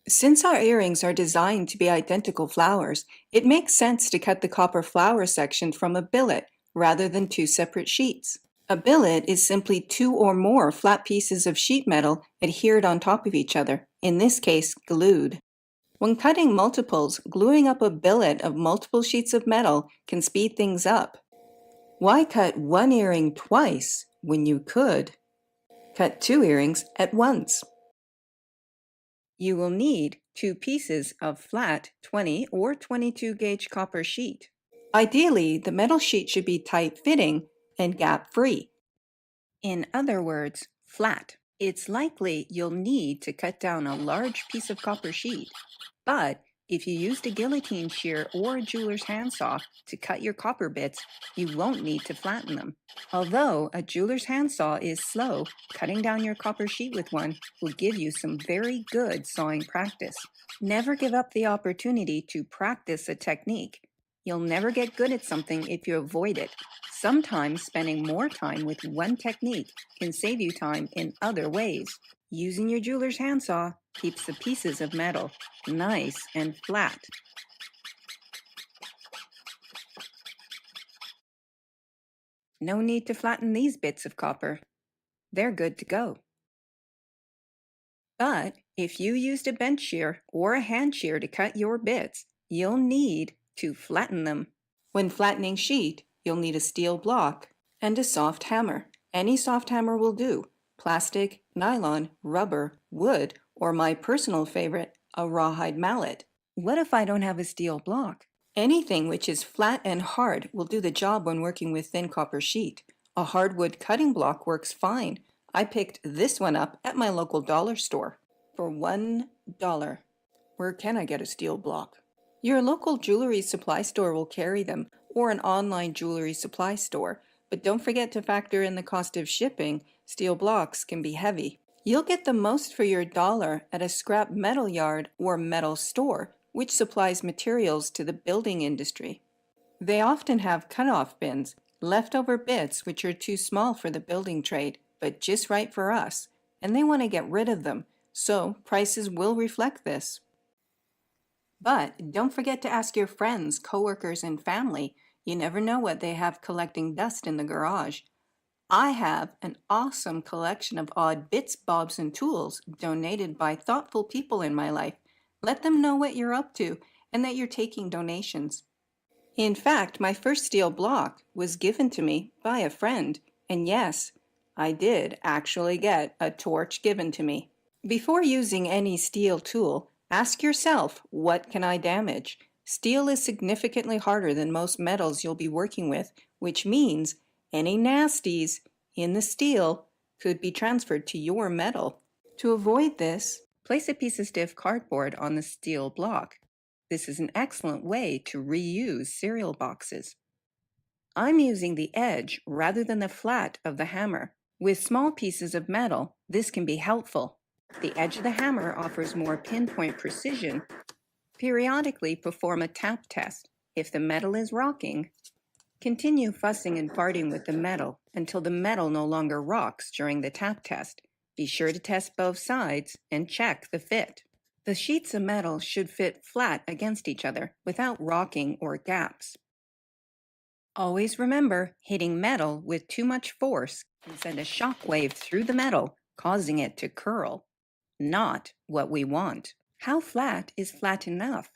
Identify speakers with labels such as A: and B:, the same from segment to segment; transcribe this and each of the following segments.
A: Since our earrings are designed to be identical flowers, it makes sense to cut the copper flower section from a billet rather than two separate sheets. A billet is simply two or more flat pieces of sheet metal adhered on top of each other, in this case glued. When cutting multiples, gluing up a billet of multiple sheets of metal can speed things up. Why cut one earring twice when you could cut two earrings at once? You will need two pieces of flat 20 or 22 gauge copper sheet. Ideally, the metal sheet should be tight-fitting and gap-free. In other words, flat. It's likely you'll need to cut down a large piece of copper sheet, but if you used a guillotine shear or a jeweler's handsaw to cut your copper bits, you won't need to flatten them. Although a jeweler's handsaw is slow, cutting down your copper sheet with one will give you some very good sawing practice. Never give up the opportunity to practice a technique. You'll never get good at something if you avoid it. Sometimes spending more time with one technique can save you time in other ways. Using your jeweler's handsaw keeps the pieces of metal nice and flat. No need to flatten these bits of copper. They're good to go. But if you used a bench shear or a hand shear to cut your bits, you'll need to flatten them. When flattening sheet, you'll need a steel block and a soft hammer. Any soft hammer will do. Plastic, nylon, rubber, wood, or my personal favorite, a rawhide mallet. What if I don't have a steel block? Anything which is flat and hard will do the job when working with thin copper sheet. A hardwood cutting block works fine. I picked this one up at my local dollar store for $1. Where can I get a steel block? Your local jewelry supply store will carry them, or an online jewelry supply store. But don't forget to factor in the cost of shipping. Steel blocks can be heavy. You'll get the most for your dollar at a scrap metal yard or metal store, which supplies materials to the building industry. They often have cut-off bins, leftover bits which are too small for the building trade, but just right for us, and they want to get rid of them, so prices will reflect this. But don't forget to ask your friends, coworkers, and family. You never know what they have collecting dust in the garage. I have an awesome collection of odd bits, bobs, and tools donated by thoughtful people in my life. Let them know what you're up to and that you're taking donations. In fact, my first steel block was given to me by a friend, and yes, I did actually get a torch given to me. Before using any steel tool, ask yourself, what can I damage? Steel is significantly harder than most metals you'll be working with, which means any nasties in the steel could be transferred to your metal. To avoid this, place a piece of stiff cardboard on the steel block. This is an excellent way to reuse cereal boxes. I'm using the edge rather than the flat of the hammer. With small pieces of metal, this can be helpful. The edge of the hammer offers more pinpoint precision. Periodically perform a tap test. If the metal is rocking, continue fussing and farting with the metal until the metal no longer rocks during the tap test. Be sure to test both sides and check the fit. The sheets of metal should fit flat against each other without rocking or gaps. Always remember, hitting metal with too much force can send a shock wave through the metal, causing it to curl. Not what we want. How flat is flat enough?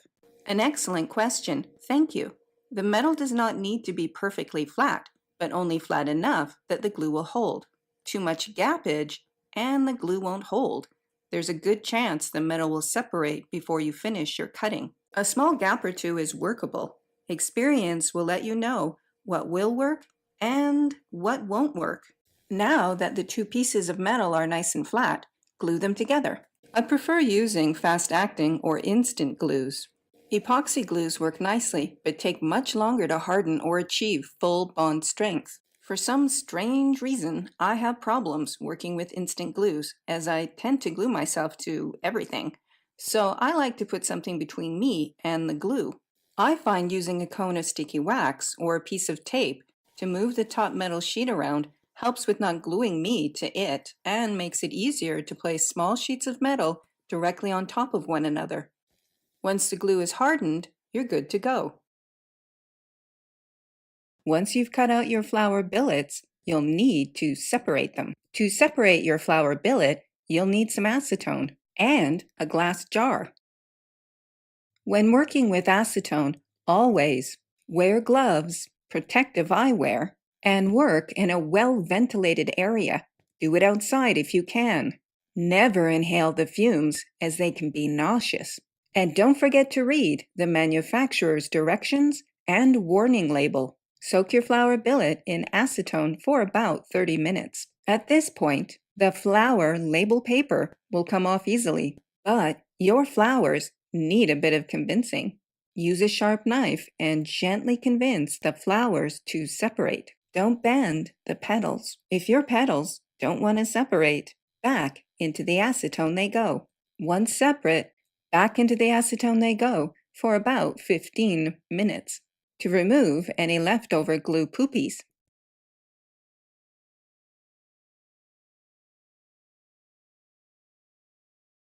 A: An excellent question. Thank you. The metal does not need to be perfectly flat, but only flat enough that the glue will hold. Too much gappage and the glue won't hold. There's a good chance the metal will separate before you finish your cutting. A small gap or two is workable. Experience will let you know what will work and what won't work. Now that the two pieces of metal are nice and flat, glue them together. I prefer using fast-acting or instant glues. Epoxy glues work nicely, but take much longer to harden or achieve full bond strength. For some strange reason, I have problems working with instant glues, as I tend to glue myself to everything. So I like to put something between me and the glue. I find using a cone of sticky wax or a piece of tape to move the top metal sheet around helps with not gluing me to it and makes it easier to place small sheets of metal directly on top of one another. Once the glue is hardened, you're good to go. Once you've cut out your flower billets, you'll need to separate them. To separate your flower billet, you'll need some acetone and a glass jar. When working with acetone, always wear gloves, protective eyewear, and work in a well-ventilated area. Do it outside if you can. Never inhale the fumes, as they can be nauseous. And don't forget to read the manufacturer's directions and warning label. Soak your flower billet in acetone for about 30 minutes. At this point, the flower label paper will come off easily, but your flowers need a bit of convincing. Use a sharp knife and gently convince the flowers to separate. Don't bend the petals. If your petals don't want to separate, back into the acetone they go. Once separate, back into the acetone they go for about 15 minutes to remove any leftover glue poopies.